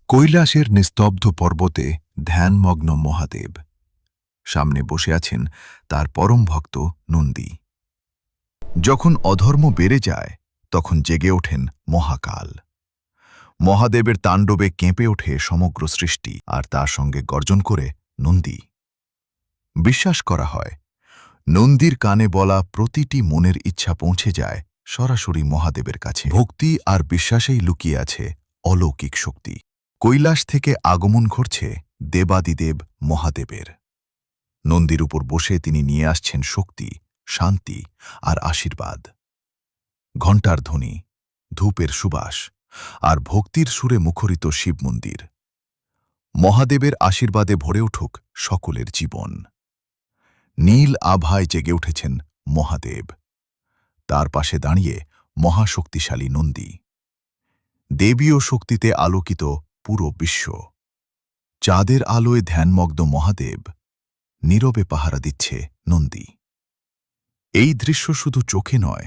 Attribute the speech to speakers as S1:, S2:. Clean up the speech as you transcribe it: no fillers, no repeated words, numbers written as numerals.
S1: কৈলাসের নিস্তব্ধ পর্বতে ধ্যানমগ্ন মহাদেব। সামনে বসে আছেন তার পরম ভক্ত নন্দী। যখন অধর্ম বেড়ে যায় তখন জেগে ওঠেন মহাকাল। মহাদেবের তাণ্ডবে কেঁপে ওঠে সমগ্র সৃষ্টি, আর তার সঙ্গে গর্জন করে নন্দী। বিশ্বাস করা হয় নন্দীর কানে বলা প্রতিটি মনের ইচ্ছা পৌঁছে যায় সরাসরি মহাদেবের কাছে। ভক্তি আর বিশ্বাসেই লুকিয়ে আছে অলৌকিক শক্তি। কৈলাস থেকে আগমন ঘটছে দেবাদিদেব মহাদেবের। নন্দীর উপর বসে তিনি নিয়ে আসছেন শক্তি, শান্তি আর আশীর্বাদ। ঘণ্টার ধ্বনি, ধূপের সুবাস আর ভক্তির সুরে মুখরিত শিব মন্দির। মহাদেবের আশীর্বাদে ভরে উঠুক সকলের জীবন। নীল আভায় জেগে উঠেছেন মহাদেব। তার পাশে দাঁড়িয়ে মহাশক্তিশালী নন্দী। দেবীয় শক্তিতে আলোকিত পুরো বিশ্ব। চাঁদের আলোয় ধ্যানমগ্ন মহাদেব, নীরবে পাহারা দিচ্ছে নন্দী। এই দৃশ্য শুধু চোখে নয়,